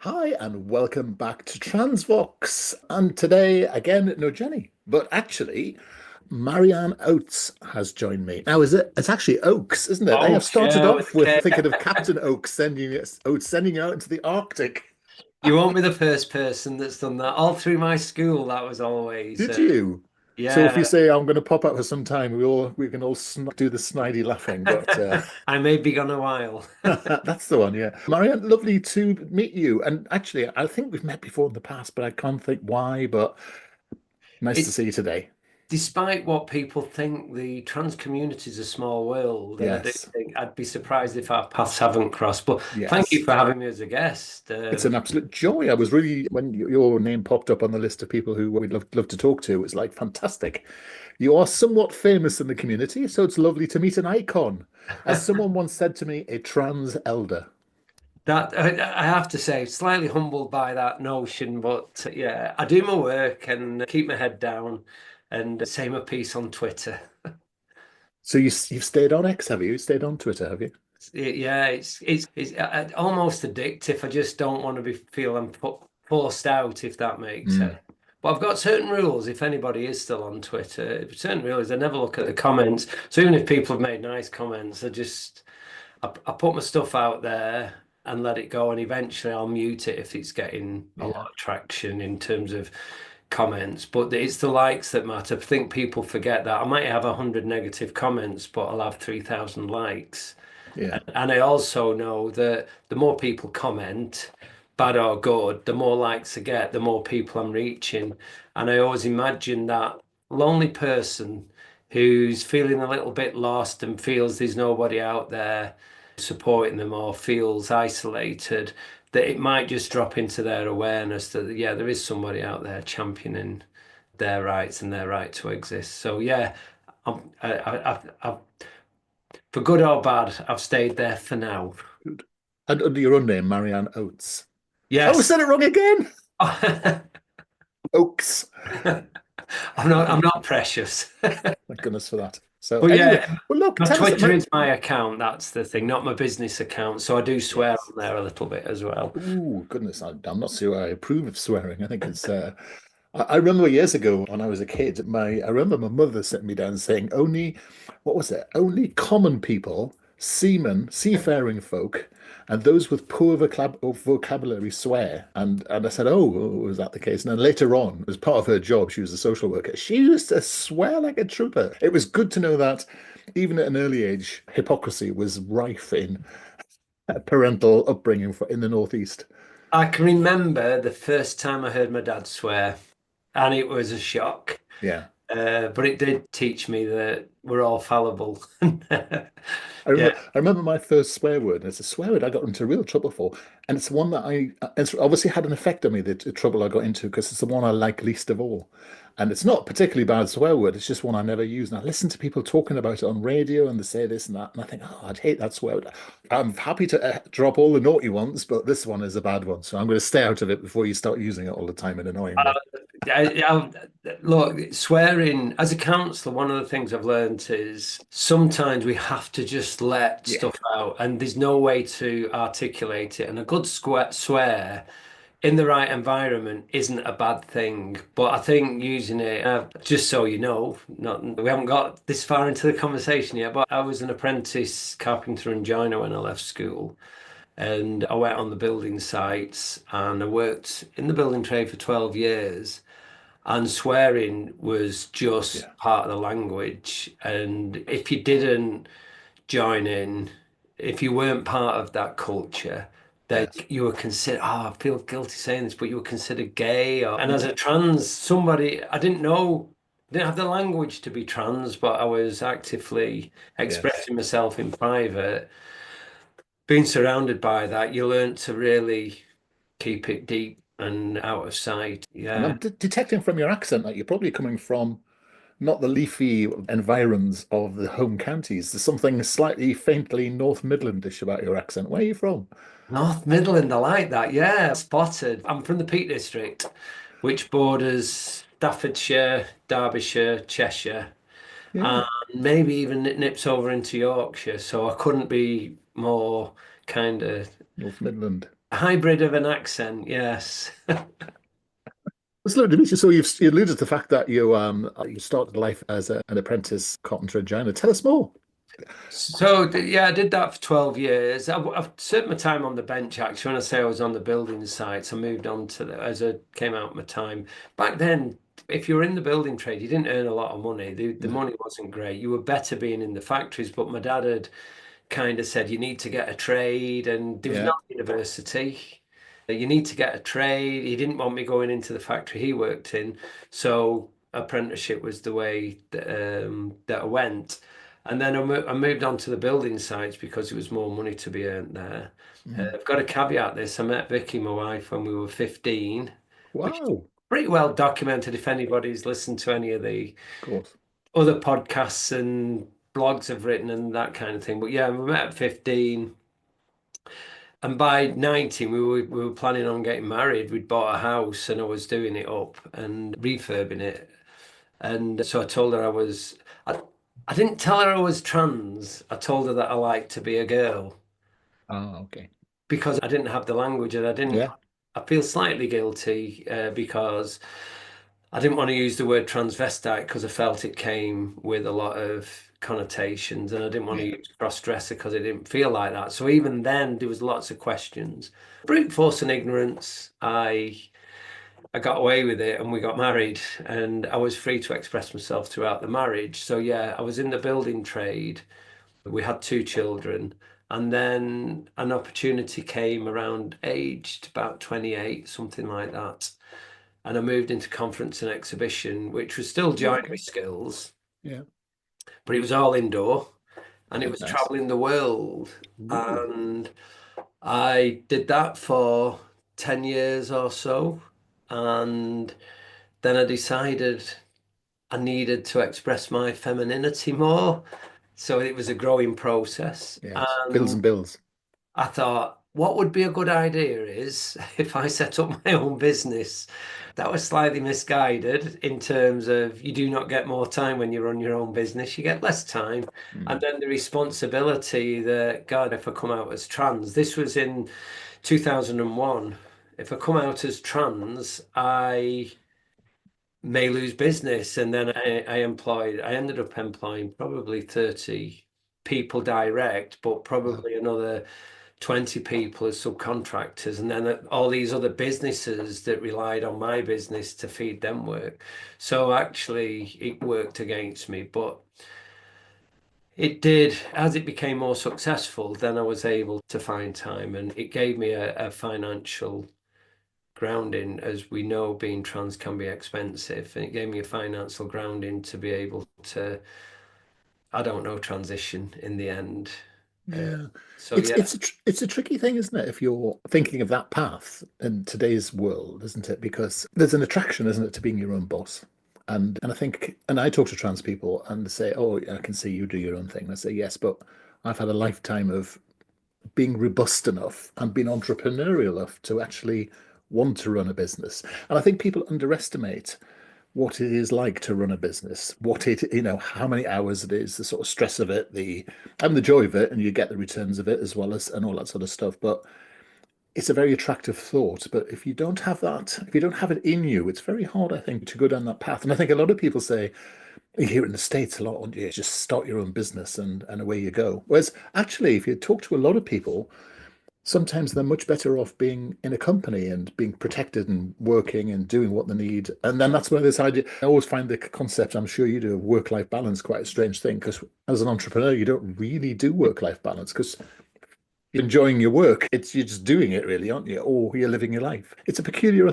Hi, and welcome back to Transvox. And today, again, no Jenny, but actually, Marianne Oates has joined me. Now, it's actually Oakes, isn't it? I have Oh, started yeah, off with okay. thinking of Captain Oakes sending you out into the Arctic. You won't be the first person that's done that. All through my school, that was always, Did you? So if you yeah. say I'm going to pop up for some time, we can all do the snidey laughing. But I may be gone a while. that's the one, yeah. Marianne, lovely to meet you. And actually, I think we've met before in the past, but I can't think why. But nice to It, see you today. despite what people think, the trans community is a small world, and I do Yes. think I'd be surprised if our paths haven't crossed. But thank you Yes. for having me as a guest. It's an absolute joy. I was really, when your name popped up on the list of people who we'd love to talk to, it's like fantastic. You are somewhat famous in the community, so it's lovely to meet an icon. As someone once said to me, a trans elder. That I have to say, slightly humbled by that notion, but yeah, I do my work and keep my head down and say my piece on Twitter. So you've stayed on X, have you? Stayed on Twitter, have you? Yeah, it's almost addictive. I just don't want to be feel I'm forced out, if that makes sense. Mm. But I've got certain rules. If anybody is still on Twitter, certain rules. I never look at the comments. So even if people have made nice comments, I put my stuff out there and let it go. And eventually, I'll mute it if it's getting a lot Yeah. of traction in terms of comments. But it's the likes that matter. I think people forget that I might have 100 negative comments, but I'll have 3,000 likes. Yeah. And I also know that the more people comment, bad or good, the more likes I get, the more people I'm reaching. And I always imagine that lonely person who's feeling a little bit lost and feels there's nobody out there supporting them or feels isolated, that it might just drop into their awareness that, yeah, there is somebody out there championing their rights and their right to exist. So, yeah, I've for good or bad, I've stayed there for now. Good. And under your own name, Marianne Oates. Oh, I Yes. said it wrong again. I'm Oaks. I'm not precious. Thank goodness for that. So But anyway, yeah, well, look, my tell us. Twitter is my account. That's the thing, not my business account. So I do swear Yes. on there a little bit as well. Ooh, goodness, I'm not sure I approve of swearing. I think it's. I remember years ago when I was a kid, I remember my mother sitting me down saying, only, what was it? Only common people, seamen, seafaring folk, and those with poor vocabulary swear. And I said, oh, was that the case? And then later on, as part of her job, she was a social worker. She used to swear like a trooper. It was good to know that even at an early age, hypocrisy was rife in parental upbringing in the Northeast. I can remember the first time I heard my dad swear, and it was a shock. Yeah. But it did teach me that we're all fallible. Yeah. I remember my first swear word, and it's a swear word I got into real trouble for. And it's one that it's obviously had an effect on me, the trouble I got into, because it's the one I like least of all. And it's not a particularly bad swear word, it's just one I never use. And I listen to people talking about it on radio and they say this and that, and I think, oh, I'd hate that swear word. I'm happy to drop all the naughty ones, but this one is a bad one. So I'm going to stay out of it before you start using it all the time and annoying Uh, me. Look, swearing as a counselor, one of the things I've learned is sometimes we have to just let Yeah. stuff out, and there's no way to articulate it. And a good swear in the right environment isn't a bad thing. But I think using it, just so you know, not we haven't got this far into the conversation yet, but I was an apprentice carpenter and joiner when I left school. And I went on the building sites and I worked in the building trade for 12 years. And swearing was Yeah. just part of the language. And if you didn't join in, if you weren't part of that culture, then Yes. you were considered, oh, I feel guilty saying this, but you were considered gay. And as a trans, somebody, I didn't know, didn't have the language to be trans, but I was actively Yes. expressing myself in private. Being surrounded by that, you learn to really keep it deep and out of sight. And Yeah. I'm detecting from your accent that you're probably coming from not the leafy environs of the home counties. There's something slightly faintly North Midlandish about your accent. Where are you from? North Midland, I like that. Yeah, spotted. I'm from the Peak District, which borders Staffordshire, Derbyshire, Cheshire, and Yeah, maybe even nips over into Yorkshire. So I couldn't be more kind of North Midland. hybrid of an accent, yes. So, Dimitri, so you alluded to the fact that you started life as an apprentice carpenter in China. Tell us more. So yeah, I did that for 12 years. I've served my time on the bench actually. When I say I was on the building sites, I moved on to as I came out my time. Back then, if you were in the building trade, you didn't earn a lot of money. The No. money wasn't great. You were better being in the factories, but my dad had kind of said you need to get a trade, and there was no Yeah. university. You need to get a trade. He didn't want me going into the factory he worked in, so apprenticeship was the way that I went. And then I moved on to the building sites because there was more money to be earned there. Mm. I've got to caveat this. I met Vicky, my wife, when we were 15, which is Wow. pretty well documented if anybody's listened to any of the Of course. other podcasts and blogs I've written and that kind of thing. But yeah, we met at 15. And by 19, we were planning on getting married. We'd bought a house and I was doing it up and refurbing it. And so I told her I didn't tell her I was trans. I told her that I liked to be a girl Ah, okay. because I didn't have the language and Yeah. I feel slightly guilty because I didn't want to use the word transvestite because I felt it came with a lot of connotations and I didn't want to Yeah. use cross-dresser because it didn't feel like that. So even then there was lots of questions. Brute force and ignorance, I got away with it and we got married and I was free to express myself throughout the marriage. So yeah, I was in the building trade. We had two children and then an opportunity came around aged about 28, something like that. And I moved into conference and exhibition, which was still joinery Okay. skills, Yeah. but it was all indoor and it Yeah. was Nice. traveling the world. Ooh. And I did that for 10 years or so. And then I decided I needed to express my femininity more. So it was a growing process. Yes. Bills And and bills. I thought, what would be a good idea is if I set up my own business. That was slightly misguided in terms of you do not get more time when you run your own business, you get less time. And Mm. then the responsibility that, God, if I come out as trans, this was in 2001. If I come out as trans, I may lose business. And then I ended up employing probably 30 people direct, but Wow. probably another 20 people as subcontractors. And then all these other businesses that relied on my business to feed them work. So actually, it worked against me. But it did, as it became more successful, then I was able to find time and it gave me a financial grounding. As we know, being trans can be expensive, and it gave me a financial grounding to be able to, I don't know, transition in the end. Uh, Yeah. so It's yeah, it's a it's a tricky thing, isn't it? If you're thinking of that path in today's world, isn't it? Because there's an attraction, isn't it, to being your own boss. And I think and I talk to trans people and they say, "Oh, I can see you do your own thing." And I say, "Yes, but I've had a lifetime of being robust enough and being entrepreneurial enough to actually want to run a business." And I think people underestimate what it is like to run a business, what it, how many hours it is, the sort of stress of it, the and the joy of it, and you get the returns of it as well as and all that sort of stuff. But it's a very attractive thought. But if you don't have that, if you don't have it in you, it's very hard, I think, to go down that path. And I think a lot of people say, you hear it in the States a lot, you just start your own business and away you go. Whereas actually, if you talk to a lot of people, sometimes they're much better off being in a company and being protected and working and doing what they need. And then that's where this idea, I always find the concept, I'm sure you do, of work-life balance quite a strange thing because as an entrepreneur, you don't really do work-life balance because you're enjoying your work. It's you're just doing it really, aren't you? Or you're living your life. It's a peculiar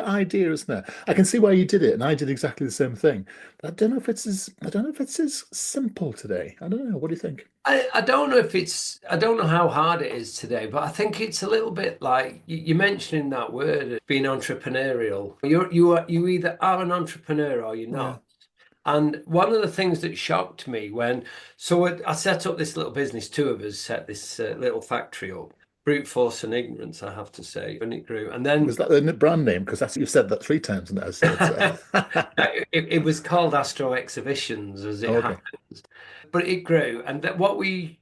idea, isn't it? I can see why you did it, and I did exactly the same thing. But I don't know if it's as simple today. I don't know. What do you think? I don't know if it's, I don't know how hard it is today, but I think it's a little bit like you mentioning that word, being entrepreneurial. You either are an entrepreneur or you're Yeah. not. And one of the things that shocked me when, so I set up this little business, two of us set this little factory up, brute force and ignorance, I have to say, and it grew. And then Was that the brand name? Because that's you've said that three times now. So it's it was called Astro Exhibitions as it okay. happened, but it grew. And that what we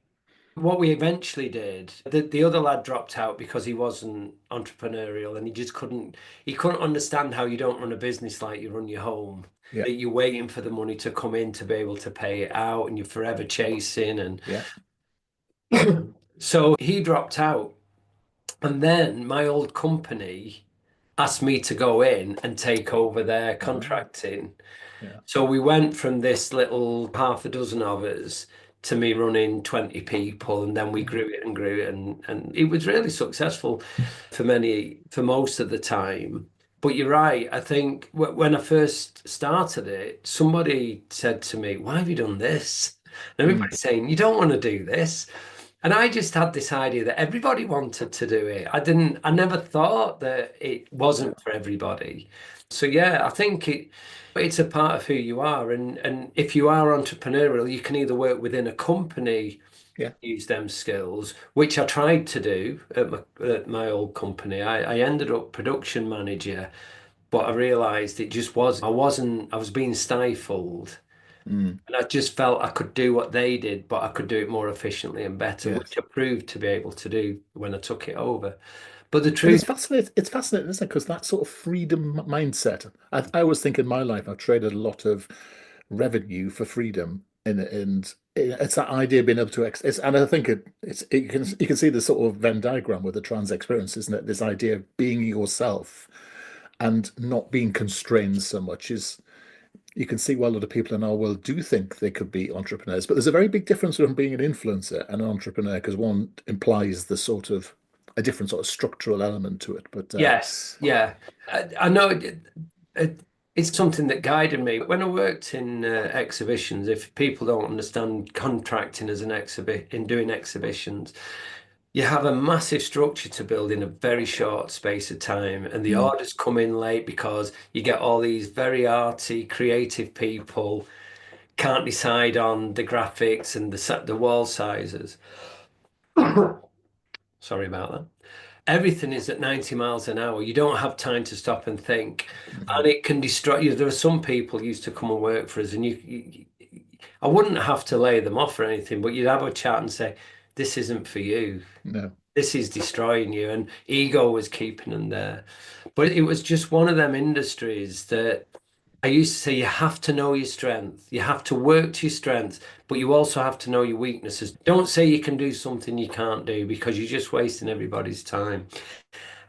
What we eventually did, the other lad dropped out because he wasn't entrepreneurial and he couldn't understand how you don't run a business like you run your home. Yeah, That you're waiting for the money to come in to be able to pay it out and you're forever chasing. And yeah. so he dropped out. And then my old company asked me to go in and take over their Ah, contracting. yeah. So we went from this little half a dozen of us to me running 20 people, and then we Mm, grew it and grew it, and it was really successful for most of the time. But you're right. I think when I first started it, somebody said to me, "Why have you done this?" And mm, everybody's saying, "You don't want to do this." And I just had this idea that everybody wanted to do it. I never thought that it yeah, wasn't for everybody. So yeah, I think it's a part of who you are. And if you are entrepreneurial, you can either work within a company, yeah. use them skills, which I tried to do at my old company. I ended up production manager, but I realized it just was I was being stifled. Mm, And I just felt I could do what they did, but I could do it more efficiently and better, which yes. I proved to be able to do when I took it over. But the And it's truth, fascinating. It's fascinating, isn't it? Because that sort of freedom mindset. I always think in my life, I've traded a lot of revenue for freedom, and it's that idea of being able to. And I think you can see the sort of Venn diagram with the trans experience, isn't it? This idea of being yourself and not being constrained so much is. You can see why a lot of people in our world do think they could be entrepreneurs, but there's a very big difference between being an influencer and an entrepreneur because one implies the sort of a different sort of structural element to it. But yes, yeah. I know it, it's something that guided me. When I worked in exhibitions, if people don't understand contracting as an exhibit in doing exhibitions, you have a massive structure to build in a very short space of time, and the mm, orders come in late because you get all these very arty, creative people can't decide on the graphics and the wall sizes. Sorry about that. Everything is at 90 miles an hour. You don't have time to stop and think, and mm, it can destroy you. There are some people used to come and work for us, and I wouldn't have to lay them off or anything, but you'd have a chat and say, "This isn't for you. no, This is destroying you," and ego was keeping them there. But it was just one of them industries that I used to say you have to know your strength. You have to work to your strengths, but you also have to know your weaknesses. Don't say you can do something you can't do because you're just wasting everybody's time.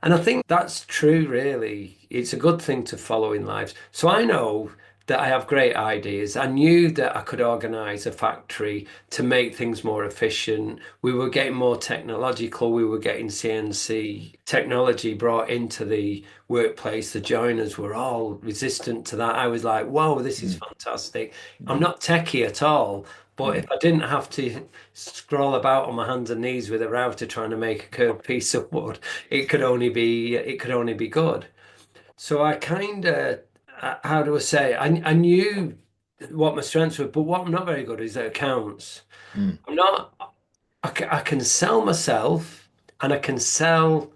And I think that's true, really. It's a good thing to follow in life. So I know that I have great ideas. I knew that I could organize a factory to make things more efficient. We were getting more technological. We were getting CNC technology brought into the workplace. The joiners were all resistant to that. I was like, whoa, this is mm, fantastic. I'm mm, not techie at all. But mm, if I didn't have to scroll about on my hands and knees with a router trying to make a curved piece of wood, it could only be good. So I kind of how do I say I knew what my strengths were, but what I'm not very good is at accounts. mm, I'm not I can sell myself and I can sell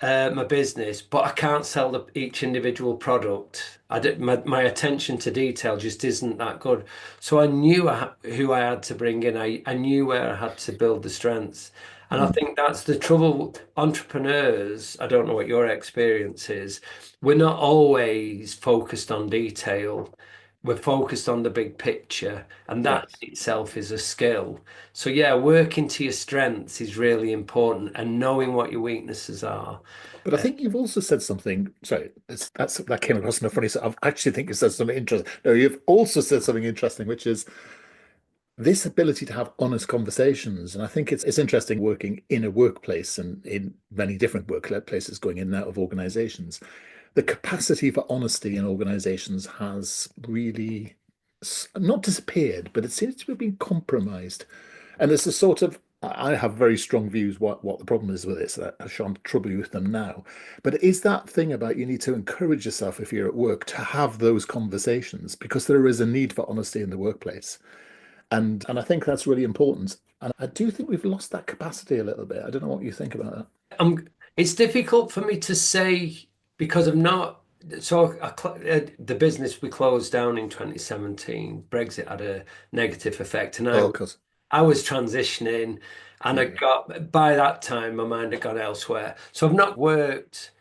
my business, but I can't sell each individual product. My attention to detail just isn't that good. So I knew who I had to bring in. I knew where I had to build the strengths. And I mm. think that's the trouble. Entrepreneurs, I don't know what your experience is, we're not always focused on detail. We're focused on the big picture, and that Yes. in itself is a skill. So yeah, working to your strengths is really important and knowing what your weaknesses are. But I think you've also said something. Sorry, that came across in a funny. So I actually think you said something interesting. No, you've also said something interesting, which is this ability to have honest conversations. And I think it's interesting working in a workplace and in many different workplaces, going in and out of organizations. The capacity for honesty in organizations has really not disappeared, but it seems to have been compromised. And there's a sort of I have very strong views what the problem is with this. I shan't trouble you with them now. But it is that thing about you need to encourage yourself if you're at work to have those conversations because there is a need for honesty in the workplace. And I think that's really important. And I do think we've lost that capacity a little bit. I don't know what you think about that. It's difficult for me to say because I'm not. So the business we closed down in 2017, Brexit had a negative effect, Oh, of course. I was transitioning, and I Yeah. got by that time my mind had gone elsewhere. So I've not worked.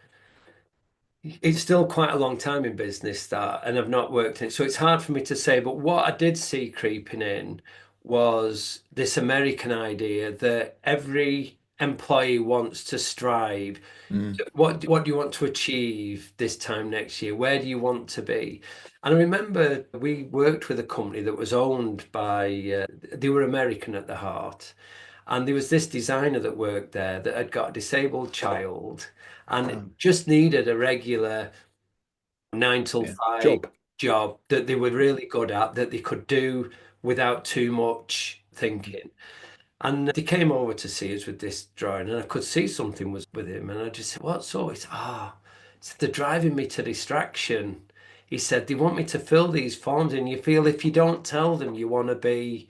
It's still quite a long time in business that, and I've not worked in it. So it's hard for me to say. But what I did see creeping in was this American idea that every employee wants to strive. Mm. What do you want to achieve this time next year? Where do you want to be? And I remember we worked with a company that was owned by, they were American at the heart. And there was this designer that worked there that had got a disabled child and Um, just needed a regular nine till yeah. five Job. job that they were really good at, that they could do without too much Mm. thinking. And they came over to see us with this drawing, and I could see something was with him. And I just said, "What?" So he said, he said, they're driving me to distraction. He said, they want me to fill these forms, and you feel if you don't tell them you want to be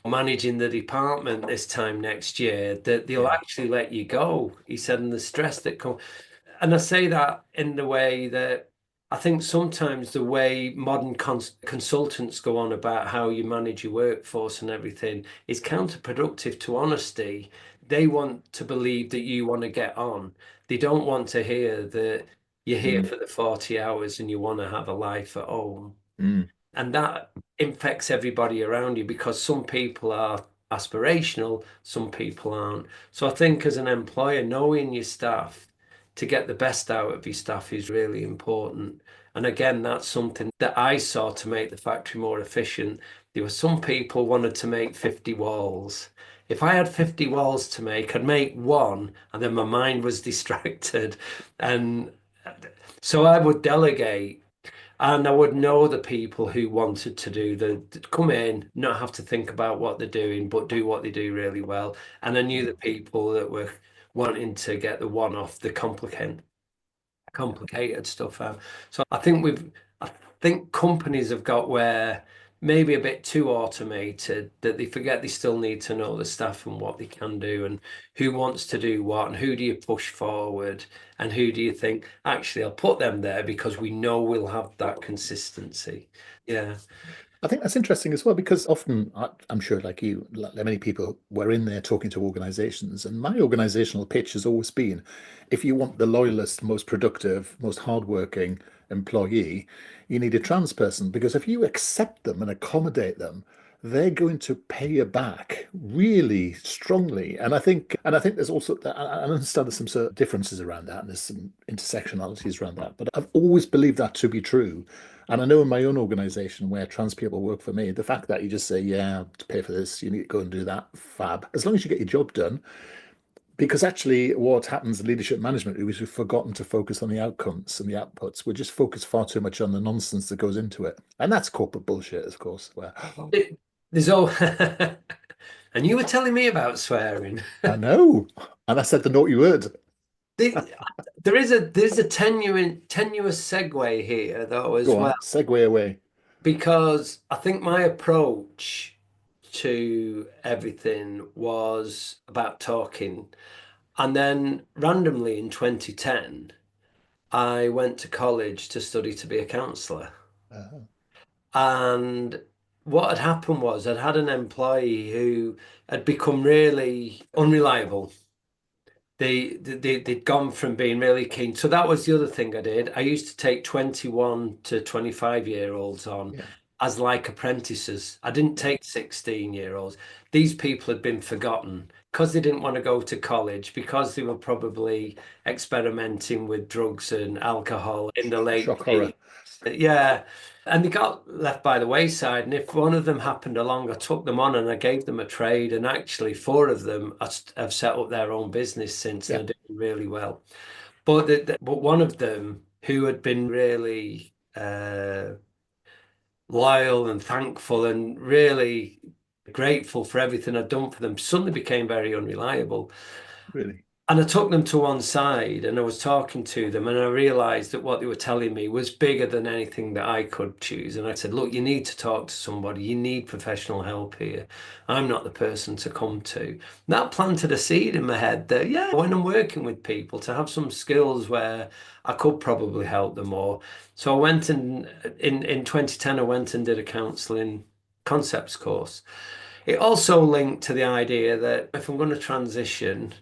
managing the department this time next year, that they'll Yeah. actually let you go. He said, and the stress that comes. And I say that in the way that I think sometimes the way modern consultants go on about how you manage your workforce and everything is counterproductive to honesty. They want to believe that you want to get on. They don't want to hear that you're here Mm. for the 40 hours and you want to have a life at home. Mm. And that infects everybody around you because some people are aspirational, some people aren't. So I think as an employer, knowing your staff to get the best out of your staff is really important. And again, that's something that I saw to make the factory more efficient. There were some people wanted to make 50 walls. If I had 50 walls to make, I'd make one, and then my mind was distracted. And so I would delegate, and I would know the people who wanted to do the come in, not have to think about what they're doing, but do what they do really well. And I knew the people that were wanting to get the one off the complicated stuff out. So I think companies have got where maybe a bit too automated that they forget they still need to know the staff and what they can do and who wants to do what and who do you push forward and who do you think actually I'll put them there because we know we'll have that consistency. Yeah. I think that's interesting as well because often I'm sure, like you, like many people, were in there talking to organizations, and my organizational pitch has always been, if you want the loyalist, most productive, most hardworking employee, you need a trans person because if you accept them and accommodate them, they're going to pay you back really strongly. And I think there's also, I understand there's some sort of differences around that, and there's some intersectionalities around that, but I've always believed that to be true. And I know in my own organization where trans people work for me, the fact that you just say, yeah, to pay for this, you need to go and do that, fab, as long as you get your job done. Because actually, what happens in leadership management is we've forgotten to focus on the outcomes and the outputs. We're just focused far too much on the nonsense that goes into it. And that's corporate bullshit, of course. Where There's all and you were telling me about swearing. I know. And I said the naughty word. The- there's a tenuous segue here though as Go well on, segue away. because I think my approach to everything was about talking. And then randomly in 2010, I went to college to study to be a counselor. Uh, And what had happened was I'd had an employee who had become really unreliable. They'd gone from being really keen. So that was the other thing I did. I used to take 21 to 25-year-olds on yeah, as like apprentices. I didn't take 16-year-olds. These people had been forgotten because they didn't want to go to college, because they were probably experimenting with drugs and alcohol in the late shock horror. teens. Yeah. And they got left by the wayside. And if one of them happened along, I took them on and I gave them a trade. And actually, four of them have set up their own business since and Yeah, are doing really well. But but one of them, who had been really loyal and thankful and really grateful for everything I'd done for them, suddenly became very unreliable. really. And I took them to one side and I was talking to them, and I realized that what they were telling me was bigger than anything that I could choose. And I said, look, you need to talk to somebody. You need professional help here. I'm not the person to come to. And that planted a seed in my head that, yeah, when I'm working with people, to have some skills where I could probably help them more. So I went and in 2010, I went and did a counselling concepts course. It also linked to the idea that if I'm going to transition,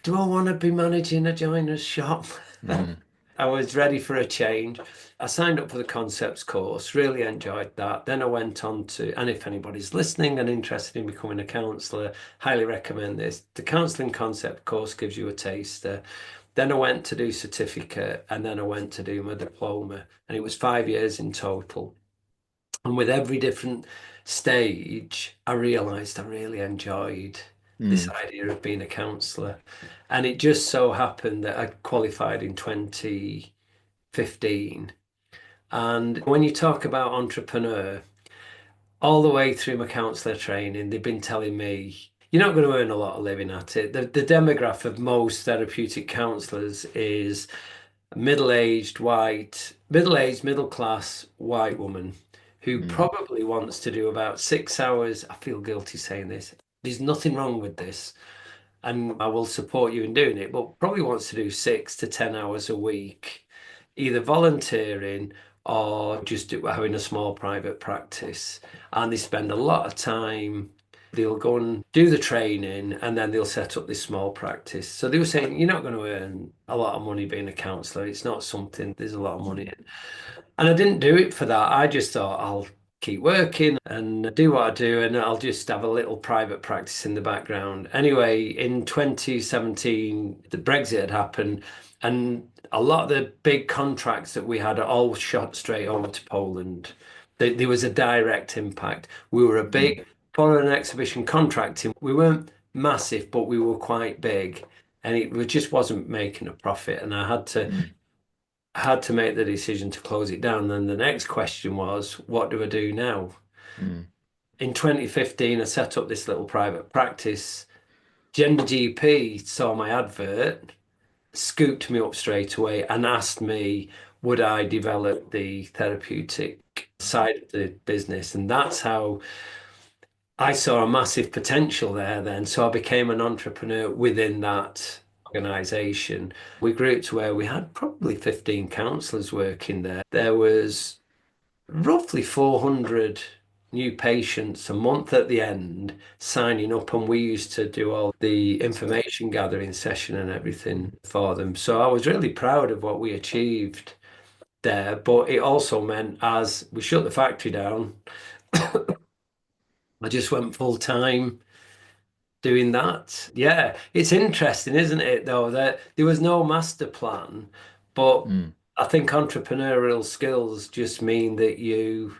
do I want to be managing a joiner's shop? Mm, I was ready for a change. I signed up for the concepts course, really enjoyed that. Then I went on to, and if anybody's listening and interested in becoming a counsellor, highly recommend this. The counselling concept course gives you a taster. Then I went to do certificate, and then I went to do my diploma, and it was 5 years in total. And with every different stage, I realised I really enjoyed this mm, idea of being a counsellor. And it just so happened that I qualified in 2015. And when you talk about entrepreneur, all the way through my counsellor training, they've been telling me you're not going to earn a lot of living at it. The demographic of most therapeutic counsellors is middle-aged, middle class white woman who mm, probably wants to do about 6 hours. I feel guilty saying this. There's nothing wrong with this, and I will support you in doing it, but probably wants to do 6 to 10 hours a week, either volunteering or just having a small private practice. And they spend a lot of time. They'll go and do the training and then they'll set up this small practice. So they were saying, you're not going to earn a lot of money being a counsellor. It's not something there's a lot of money in. And I didn't do it for that. I just thought I'll keep working and do what I do, and I'll just have a little private practice in the background. Anyway, in 2017, the Brexit had happened, and a lot of the big contracts that we had are all shot straight over to Poland. There was a direct impact. We were a mm, big foreign exhibition contracting. We weren't massive, but we were quite big, and it just wasn't making a profit. And mm, I had to make the decision to close it down. Then the next question was, what do I do now? mm, In 2015, I set up this little private practice. GenderGP saw my advert, scooped me up straight away, and asked me, would I develop the therapeutic side of the business? And that's how I saw a massive potential there then. So I became an entrepreneur within that organization. We grew it to where we had probably 15 counselors working there. There was roughly 400 new patients a month at the end signing up, and we used to do all the information gathering session and everything for them. So I was really proud of what we achieved there, but it also meant as we shut the factory down, I just went full time doing that. Yeah, it's interesting, isn't it, though, that there was no master plan, but mm. I think entrepreneurial skills just mean that you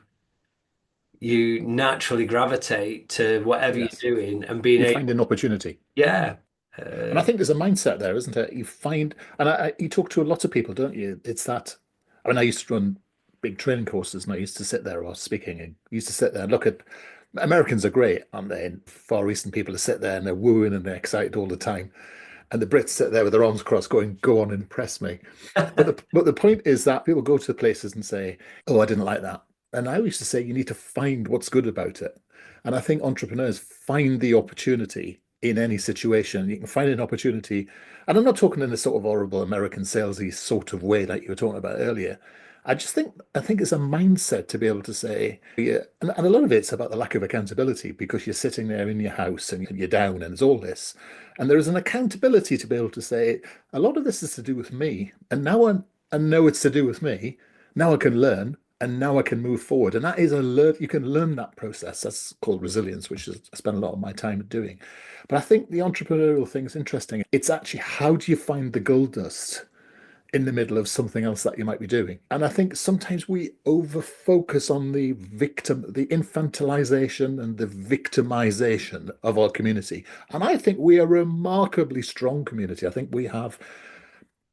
naturally gravitate to whatever you're Yes. doing and being You able, find an opportunity. yeah. And I Uh, think there's a mindset there, isn't it? You find, and you talk to a lot of people, don't you? It's that, I mean, I used to run big training courses and I used to sit there while speaking and used to sit there and look at, Americans are great, aren't they? And Far Eastern people to sit there and they're wooing and they're excited all the time. And the Brits sit there with their arms crossed going, go on, impress me. But the point is that people go to the places and say, "Oh, I didn't like that." And I used to say you need to find what's good about it. And I think entrepreneurs find the opportunity in any situation. You can find an opportunity, and I'm not talking in a sort of horrible American salesy sort of way like you were talking about earlier. I think it's a mindset to be able to say, yeah, and a lot of it's about the lack of accountability because you're sitting there in your house and you're down and there's all this. And there is an accountability to be able to say, a lot of this is to do with me. And now I know it's to do with me. Now I can learn and now I can move forward. And that is a learn, you can learn that process. That's called resilience, which is, I spend a lot of my time doing. But I think the entrepreneurial thing is interesting. It's actually how do you find the gold dust in the middle of something else that you might be doing? And I think sometimes we over focus on the infantilization and the victimization of our community. And I think we are a remarkably strong community. I think we have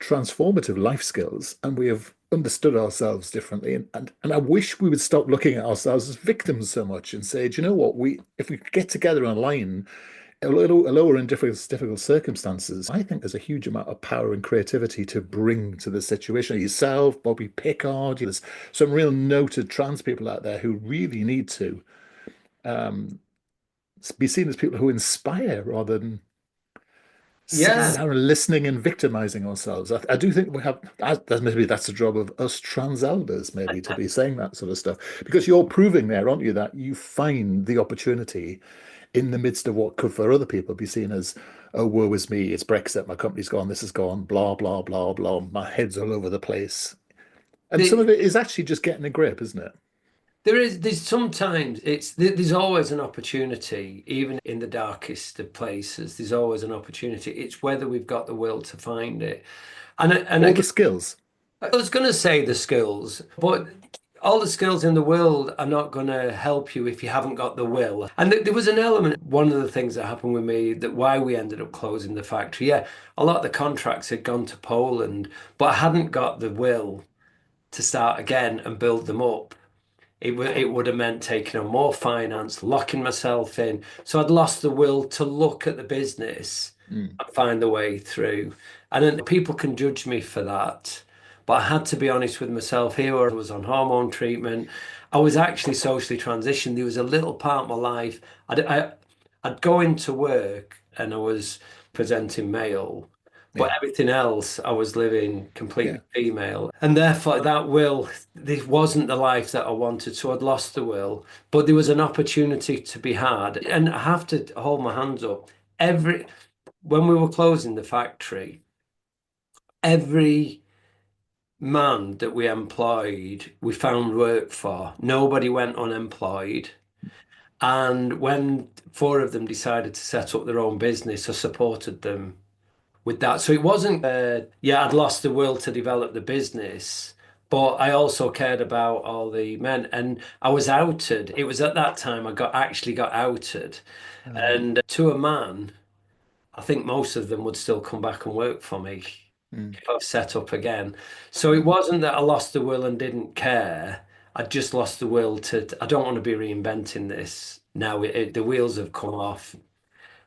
transformative life skills and we have understood ourselves differently. And I wish we would stop looking at ourselves as victims so much and say, do you know what? If we get together and align although we're in difficult circumstances, I think there's a huge amount of power and creativity to bring to the situation. Yourself, Bobby Pickard, there's some real noted trans people out there who really need to um, be seen as people who inspire rather than sitting yeah, down and listening and victimizing ourselves. I do think we have maybe that's the job of us trans elders, maybe to be saying that sort of stuff because you're proving there, aren't you, that you find the opportunity in the midst of what could for other people be seen as, oh, woe is me, it's Brexit, my company's gone, this is gone, blah, blah, blah, blah, my head's all over the place. And some of The, it is actually just getting a grip, isn't it? there's sometimes there's always an opportunity, even in the darkest of places, there's always an opportunity. It's whether we've got the will to find it. And All the again, skills. I was going to say the skills, but all the skills in the world are not going to help you if you haven't got the will. And there was an element, one of the things that happened with me, that why we ended up closing the factory. Yeah, a lot of the contracts had gone to Poland, but I hadn't got the will to start again and build them up. It would have meant taking on more finance, locking myself in. So I'd lost the will to look at the business Mm, and find the way through. And then people can judge me for that. But I had to be honest with myself here, where I was on hormone treatment. I was actually socially transitioned. There was a little part of my life. I'd go into work and I was presenting male, but yeah, everything else I was living completely yeah. female. And therefore, that will, this wasn't the life that I wanted. So I'd lost the will, but there was an opportunity to be had. And I have to hold my hands up. Every, when we were closing the factory, every man that we employed, we found work for. Nobody went unemployed. And when four of them decided to set up their own business, I supported them with that. So it wasn't, yeah, I'd lost the will to develop the business, but I also cared about all the men. And I was outed. It was at that time I actually got outed. Um, And to a man, I think most of them would still come back and work for me mm, if I've set up again. So it mm, wasn't that I lost the will and didn't care. I just lost the will I don't want to be reinventing this now. The wheels have come off.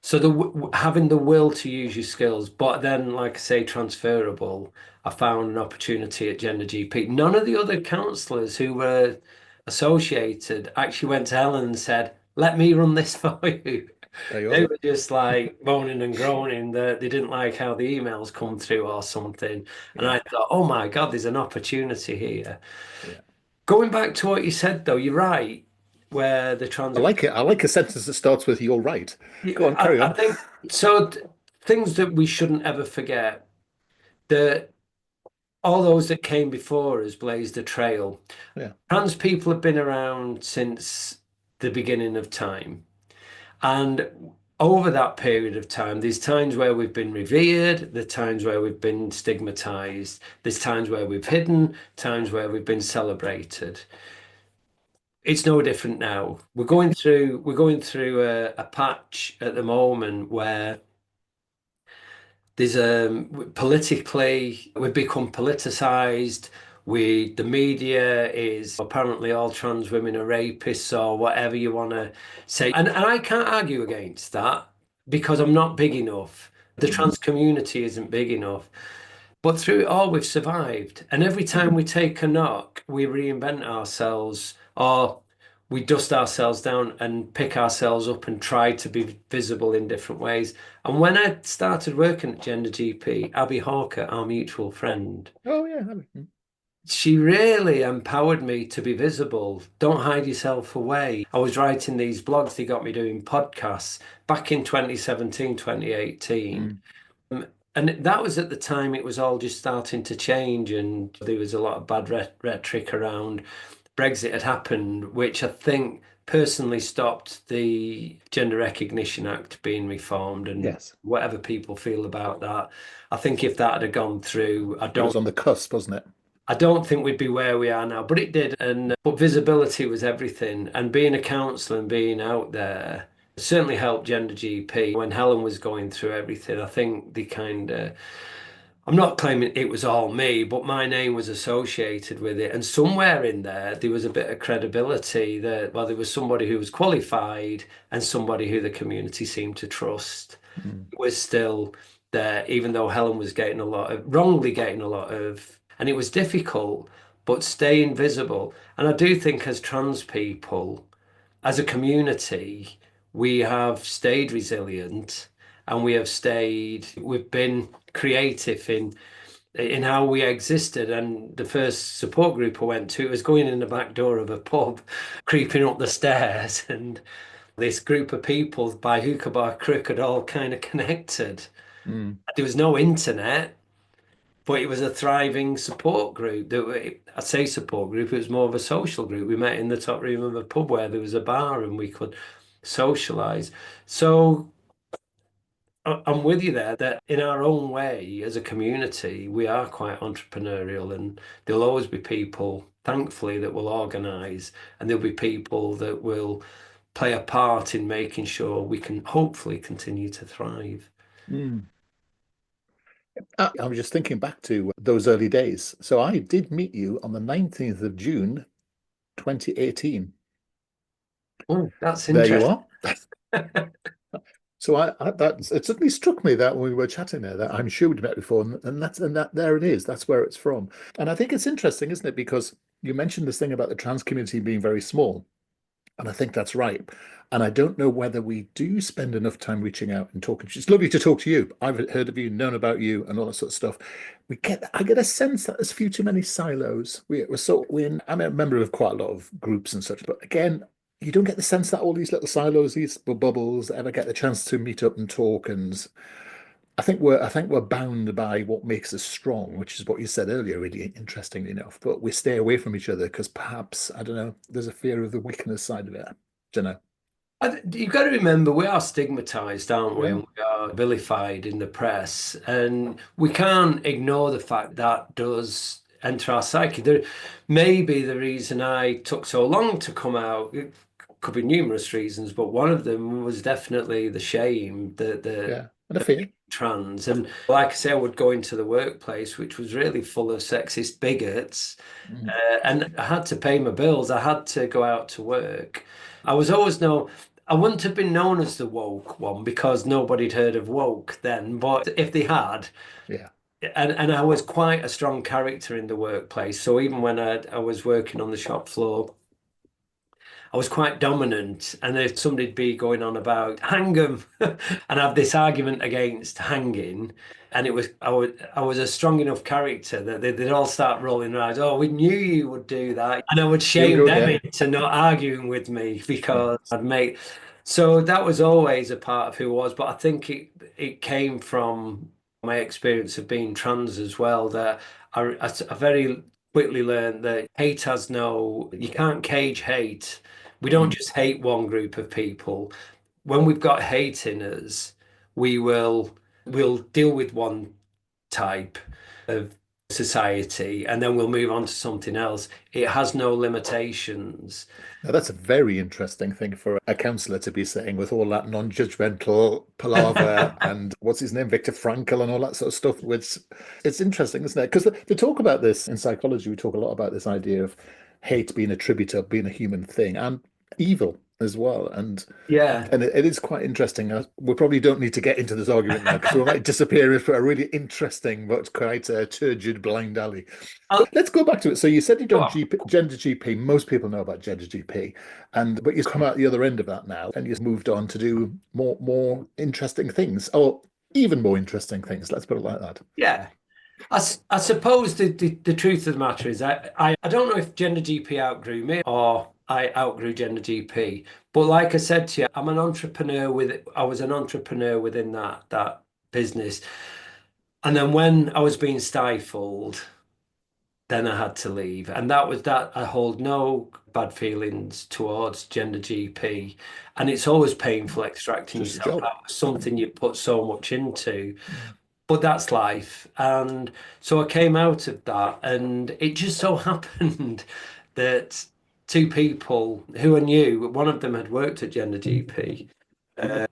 So having the will to use your skills, but then, like I say, transferable. I found an opportunity at GenderGP. None of the other counsellors who were associated actually went to Helen and said, "Let me run this for you." there you They are. were just like moaning and groaning that they didn't like how the emails come through or something. And I Yeah, thought, oh my God, there's an opportunity here. yeah. Going back to what you said, though, you're right, where the I trans. like it. I like a sentence that starts with "You're right." Go Yeah, on, carry I on. think so. Things that we shouldn't ever forget that all those that came before us blazed a trail. Yeah. Trans people have been around since the beginning of time. And over that period of time, there's times where we've been revered, there's times where we've been stigmatized, there's times where we've hidden, times where we've been celebrated. It's no different now. We're going through a patch at the moment where there's politically we've become politicized. The media is apparently all trans women are rapists or whatever you want to say. And I can't argue against that because I'm not big enough. The Mm, trans community isn't big enough. But through it all, we've survived. And every time we take a knock, we reinvent ourselves or we dust ourselves down and pick ourselves up and try to be visible in different ways. And when I started working at Gender GP, Abby Hawker, our mutual friend, oh yeah. she really empowered me to be visible. Don't hide yourself away. I was writing these blogs, they got me doing podcasts back in 2017, 2018. Mm, And that was at the time it was all just starting to change, and there was a lot of bad rhetoric around Brexit had happened, which I think personally stopped the Gender Recognition Act being reformed. And yes. whatever people feel about that, I think if that had gone through, It was on the cusp, wasn't it? I don't think we'd be where we are now, but it did. And but visibility was everything. And being a counsellor and being out there certainly helped Gender GP when Helen was going through everything. I think the kind of I'm not claiming it was all me, but my name was associated with it. And somewhere in there, there was a bit of credibility that, well, there was somebody who was qualified and somebody who the community seemed to trust Mm, was still there, even though Helen was getting wrongly getting a lot of, and it was difficult, but staying visible. And I do think as trans people, as a community, we have stayed resilient and we've been creative in how we existed. And the first support group I went to was going in the back door of a pub, creeping up the stairs and This group of people by hook or by crook had all kind of connected. Mm, There was no internet, but it was a thriving support group. I say support group, it was more of a social group. We met in the top room of a pub where there was a bar and we could socialize. So I'm with you there that in our own way, as a community, we are quite entrepreneurial, and there'll always be people, thankfully, that will organize, and there'll be people that will play a part in making sure we can hopefully continue to thrive. mm. I was just thinking back to those early days. So I did meet you on the 19th of June, 2018. Oh, that's There you interesting. are. So that it suddenly struck me that when we were chatting there that I'm sure we'd met before, and that there it is. That's where it's from. And I think it's interesting, isn't it? Because you mentioned this thing about the trans community being very small, and I think that's right. And I don't know whether we do spend enough time reaching out and talking. It's lovely to talk to you. I've heard of you, known about you, and all that sort of stuff. I get a sense that there's few too many silos. I'm a member of quite a lot of groups and such, but again, you don't get the sense that all these little silos, these bubbles, ever get the chance to meet up and talk. And I think we're bound by what makes us strong, which is what you said earlier, really interestingly enough. But we stay away from each other because perhaps, I don't know, there's a fear of the weakness side of it. Don't know. You've got to remember we are stigmatized, aren't we? Yeah. And we are vilified in the press. And we can't ignore the fact that does enter our psyche. Maybe the reason I took so long to come out, it could be numerous reasons, but one of them was definitely the shame, Yeah. And a fear. trans. And like I say, I would go into the workplace, which was really full of sexist bigots, Mm. and I had to pay my bills. I had to go out to work. I was always no, I wouldn't have been known as the woke one because nobody'd heard of woke then. But if they had, Yeah. and I was quite a strong character in the workplace. So even when I was working on the shop floor, I was quite dominant, and if somebody'd be going on about hang 'em and have this argument against hanging, and I was a strong enough character that they'd all start rolling their eyes. Oh, we knew you would do that, and I would Here we shame go them again. into not arguing with me Yeah. because I'd make. So that was always a part of who I was, but I think it came from my experience of being trans as well. That I very quickly learned that hate has no, you can't cage hate. We don't Mm. just hate one group of people. When we've got hate in us, we will deal with one type of society and then we'll move on to something else. It has no limitations. Now, that's a very interesting thing for a counsellor to be saying with all that non-judgmental palaver and what's his name, Viktor Frankl and all that sort of stuff. Which it's interesting, isn't it? Because they talk about this in psychology. We talk a lot about this idea of hate being a tribute of being a human thing and evil as well. Yeah. And it is quite interesting. We probably don't need to get into this argument now because we might disappear into a really interesting but quite turgid blind alley. I'll, But let's go back to it. So you said you've go done on. Gender GP. Most people know about Gender GP, and but you've come out the other end of that now, and you've moved on to do more interesting things, or even more interesting things. Let's put it like that. Yeah. I suppose the truth of the matter is I don't know if Gender GP outgrew me or I outgrew Gender GP. But like I said to you, I was an entrepreneur within that business. And then when I was being stifled, then I had to leave. And that was that. I hold no bad feelings towards Gender GP. And it's always painful extracting Just a yourself job. out of something you put so much into. Mm. But that's life. And so I came out of that, and it just so happened that two people who I knew, one of them had worked at Gender GP,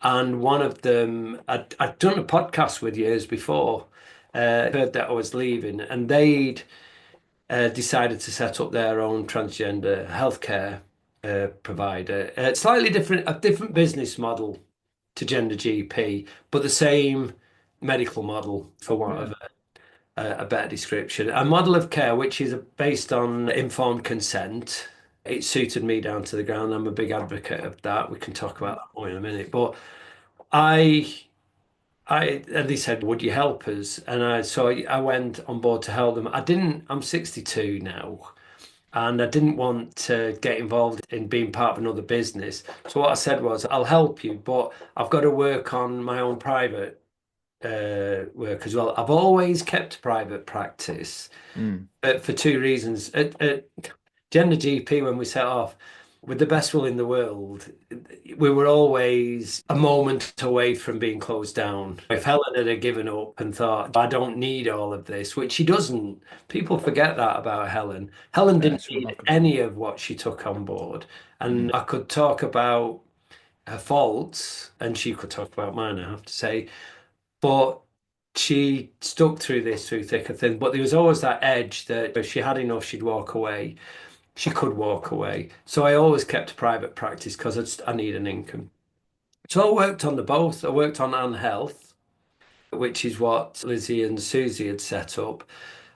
and one of them, I'd done a podcast with years before, heard that I was leaving, and they'd decided to set up their own transgender healthcare provider. Slightly different, a different business model to Gender GP, but the same medical model, for want Yeah. of a better description. A model of care which is based on informed consent. It suited me down to the ground. I'm a big advocate of that. We can talk about that more in a minute. But I and they said, "Would you help us?" And I went on board to help them. I didn't. I'm 62 now. and I didn't want to get involved in being part of another business. So what I said was, I'll help you, but I've got to work on my own private work as well. I've always kept private practice, Mm. but for two reasons. At GenderGP, when we set off, with the best will in the world, we were always a moment away from being closed down. If Helen had given up and thought, I don't need all of this, which she doesn't, people forget that about Helen. Helen didn't It's need remarkable. any of what she took on board. Mm. And I could talk about her faults, and she could talk about mine, I have to say. But she stuck through this through thick and thin. But there was always that edge that if she had enough, she'd walk away. She could walk away. So I always kept a private practice because I need an income. So I worked on the both. I worked on Anne Health, which is what Lizzie and Susie had set up.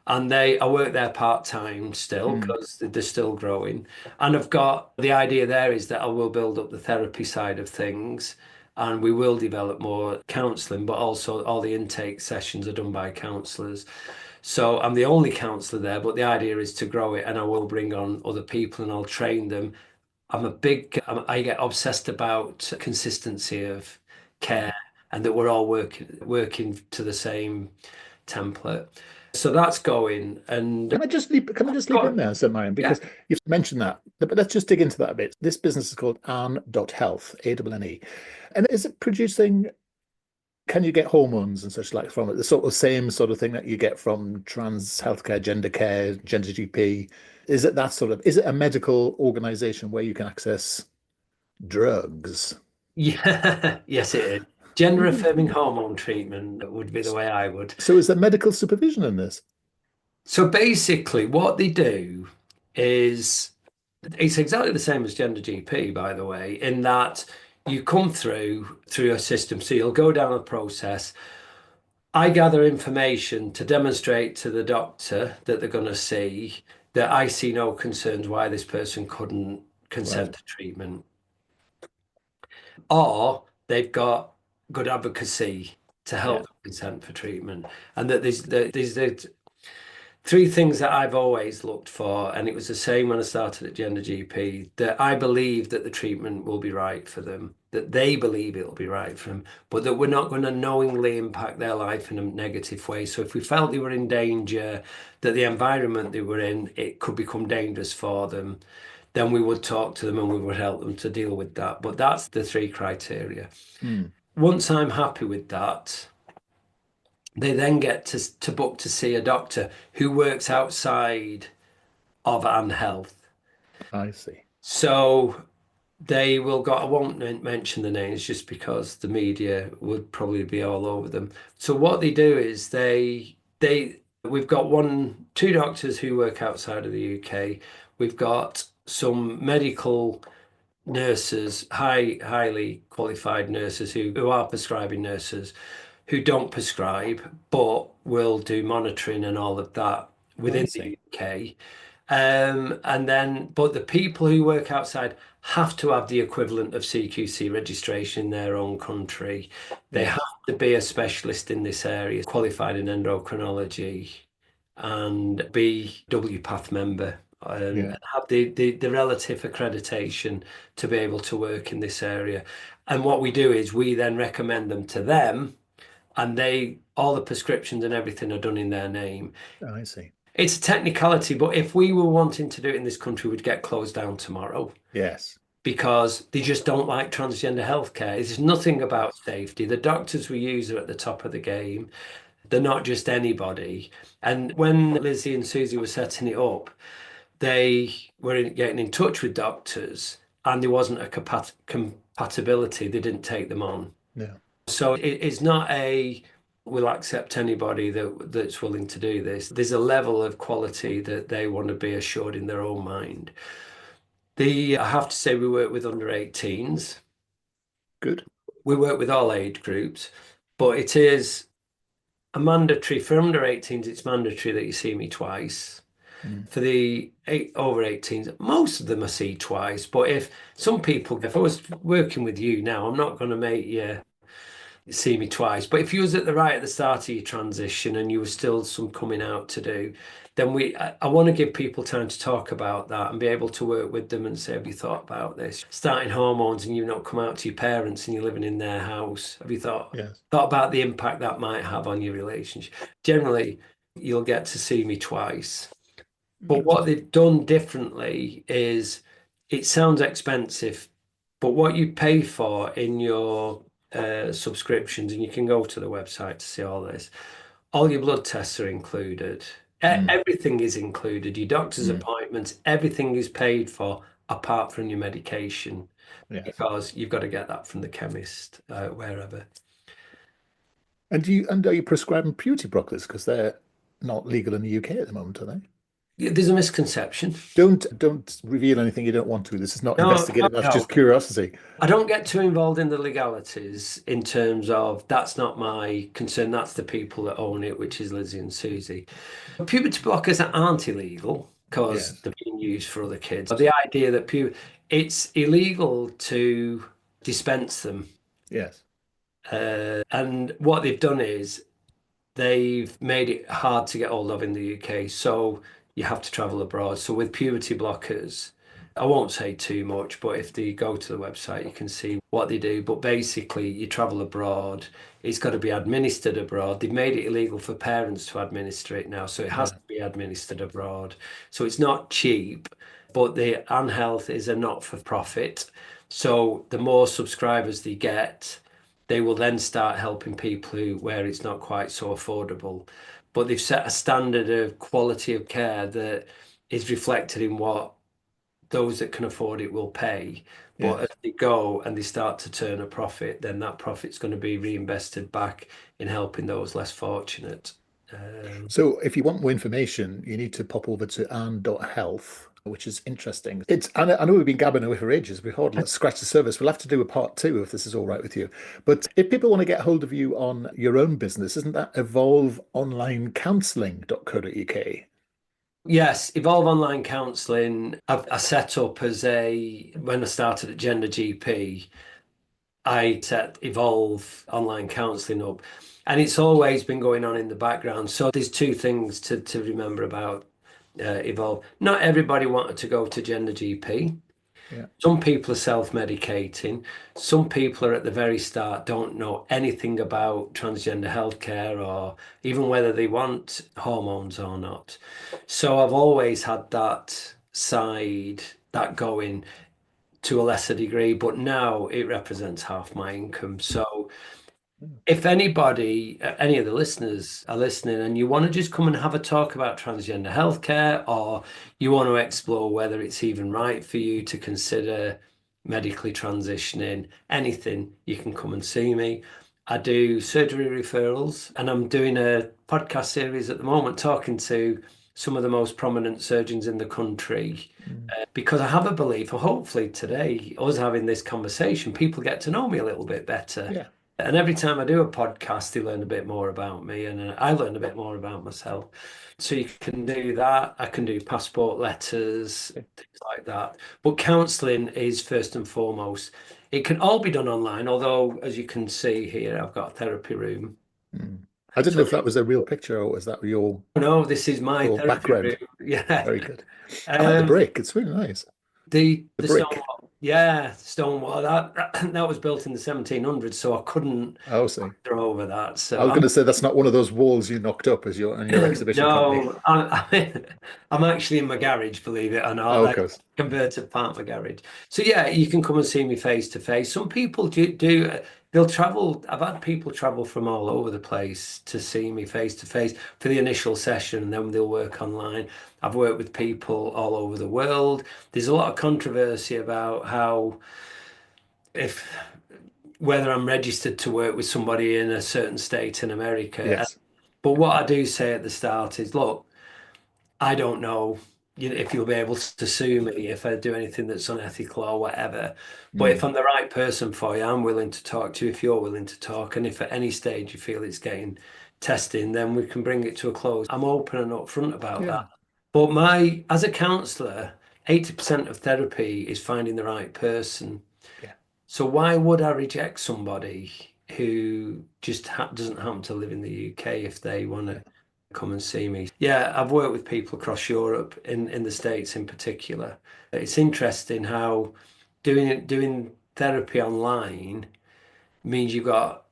And I work there part time still Mm. because they're still growing. And I've got the idea there is that I will build up the therapy side of things and we will develop more counselling, but also all the intake sessions are done by counsellors. So I'm the only counsellor there, but the idea is to grow it and I will bring on other people and I'll train them. I get obsessed about consistency of Yeah. care and that we're all working to the same template. So that's going. And Can I just go leap in on. there, Sir Marion, Yeah. because you've mentioned that. But let's just dig into that a bit. This business is called Anne.health, A-N-N-E. And is it producing, can you get hormones and such like from it? The sort of same sort of thing that you get from trans healthcare, gender care, gender GP. Is it that sort of, is it a medical organization where you can access drugs? Yeah. Yes, it is. Gender affirming hormone treatment would be the way I would. So is there medical supervision in this? So basically, what they do is it's exactly the same as Gender GP, by the way, in that you come through a system. So you'll go down a process. I gather information to demonstrate to the doctor that they're going to see that I see no concerns why this person couldn't consent Right. to treatment, or they've got good advocacy to help Yeah, them consent for treatment, and that there's the three things that I've always looked for, and it was the same when I started at Gender GP, that I believe that the treatment will be right for them, that they believe it will be right for them, but that we're not going to knowingly impact their life in a negative way. So if we felt they were in danger, that the environment they were in, it could become dangerous for them, then we would talk to them and we would help them to deal with that. But that's the three criteria. hmm, Once I'm happy with that, they then get to book to see a doctor who works outside of Anne Health. I see. So they will go, I won't mention the names just because the media would probably be all over them. So what they do is we've got two doctors who work outside of the UK. We've got some medical nurses, highly qualified nurses who are prescribing nurses who don't prescribe but will do monitoring and all of that I within the see. UK. But the people who work outside have to have the equivalent of CQC registration in their own country. They have Yes, to be a specialist in this area, qualified in endocrinology, and be WPATH member and yeah, have the relative accreditation to be able to work in this area. And what we do is we then recommend them to them, and all the prescriptions and everything are done in their name. I see. It's a technicality, but if we were wanting to do it in this country, we'd get closed down tomorrow Yes, because they just don't like transgender healthcare. It's nothing about safety. The doctors we use are at the top of the game. They're not just anybody. And when Lizzie and Susie were setting it up, they were getting in touch with doctors and there wasn't a compatibility. They didn't take them on. yeah, So it's not we'll accept anybody that's willing to do this. There's a level of quality that they want to be assured in their own mind. I have to say we work with under 18s. good. We work with all age groups, but it is a mandatory for under 18s, it's mandatory that you see me twice. Mm. For the over 18s, most of them I see twice. But if I was working with you now, I'm not going to make you see me twice. But if you was at the right at the start of your transition and you were still some coming out to do, then I want to give people time to talk about that and be able to work with them and say, have you thought about this? Starting hormones and you've not come out to your parents and you're living in their house. Have you Yes. thought about the impact that might have on your relationship? Generally, you'll get to see me twice. But what Interesting. they've done differently is it sounds expensive, but what you pay for in your subscriptions, and you can go to the website to see all this, all your blood tests are included. Mm, Everything is included. Your doctor's mm, appointments, everything is paid for apart from your medication yes. because you've got to get that from the chemist, wherever. And are you prescribing puberty blockers because they're not legal in the UK at the moment, are they? Yeah, there's a misconception. Don't reveal anything you don't want to. This is not No, no, investigative. That's no. just curiosity. I don't get too involved in the legalities in terms of that's not my concern. That's the people that own it, which is Lizzie and Susie. Puberty blockers aren't illegal because Yes. they're being used for other kids. But the idea that it's illegal to dispense them. Yes. And what they've done is they've made it hard to get hold of in the UK, so you have to travel abroad. So with puberty blockers, I won't say too much, but if they go to the website, you can see what they do. But basically, you travel abroad, it's got to be administered abroad. They've made it illegal for parents to administer it now, so it has Yeah. to be administered abroad. So it's not cheap, but the Anne Health is a not-for-profit. So the more subscribers they get, they will then start helping people where it's not quite so affordable. But they've set a standard of quality of care that is reflected in what those that can afford it will pay. But as Yes. they go and they start to turn a profit, then that profit's going to be reinvested back in helping those less fortunate. Um, So if you want more information, you need to pop over to ann.health, which is interesting. I know we've been gabbing away for ages. We've hardly scratched the surface. We'll have to do a part two if this is all right with you. But if people want to get hold of you on your own business, isn't that evolveonlinecounselling.co.uk? yes, Evolve Online Counselling, I set up when I started at GenderGP. I set Evolve Online Counselling up, and it's always been going on in the background. So there's two things to remember about Evolve. Not everybody wanted to go to Gender GP. Yeah. Some people are self-medicating. Some people are at the very start, don't know anything about transgender healthcare or even whether they want hormones or not. So I've always had that side, that going to a lesser degree, but now it represents half my income. So if anybody, any of the listeners are listening and you want to just come and have a talk about transgender healthcare, or you want to explore whether it's even right for you to consider medically transitioning, anything, you can come and see me. I do surgery referrals and I'm doing a podcast series at the moment talking to some of the most prominent surgeons in the country Mm. because I have a belief, and hopefully today, us having this conversation, people get to know me a little bit better. Yeah. And every time I do a podcast, they learn a bit more about me, and I learn a bit more about myself. So you can do that. I can do passport letters, things like that. But counselling is first and foremost. It can all be done online, although, as you can see here, I've got a therapy room. Mm. I didn't know So, if that was a real picture or was that no, this is my your therapy room. background. Yeah. Very good. I like the Um, brick. It's really nice. The the stone brick. wall, yeah, stone wall. That was built in the 1700s, so I couldn't Oh, see. throw over that. I So was I'm going to say that's not one of those walls you knocked up as your on your exhibition company. no, I'm actually in my garage, believe it or not. Oh, of Like course. converted part of my garage. So yeah, you can come and see me face to face. Some people do. They'll travel. I've had people travel from all over the place to see me face to face for the initial session, and then they'll work online. I've worked with people all over the world. There's a lot of controversy about how if whether I'm registered to work with somebody in a certain state in America. Yes. But what I do say at the start is, look, I don't know, if you'll be able to sue me if I do anything that's unethical or whatever. But if Mm. I'm the right person for you, I'm willing to talk to you if you're willing to talk. And if at any stage you feel it's getting testing, then we can bring it to a close. I'm open and upfront about that. Yeah. But as a counsellor, 80% of therapy is finding the right person. Yeah. So why would I reject somebody who just doesn't happen to live in the UK if they want to come and see me. Yeah, I've worked with people across Europe, in the States in particular. It's interesting how doing therapy online means you've got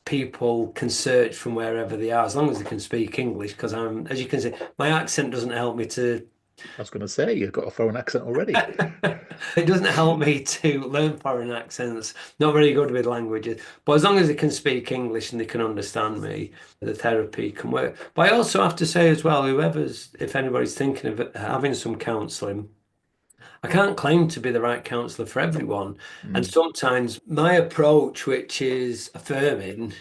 people can search from wherever they are as long as they can speak English. Because I'm, as you can see, my accent doesn't help me to. I was going to say, you've got a foreign accent already. It doesn't help me to learn foreign accents. Not very good with languages. But as long as they can speak English and they can understand me, the therapy can work. But I also have to say as well, if anybody's thinking of having some counselling, I can't claim to be the right counsellor for everyone. And Mm, sometimes my approach, which is affirming,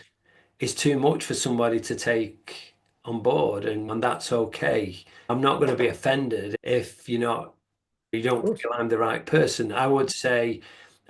is too much for somebody to take on board, and that's okay. I'm not going to be offended if you of don't course. feel I'm the right person. I would say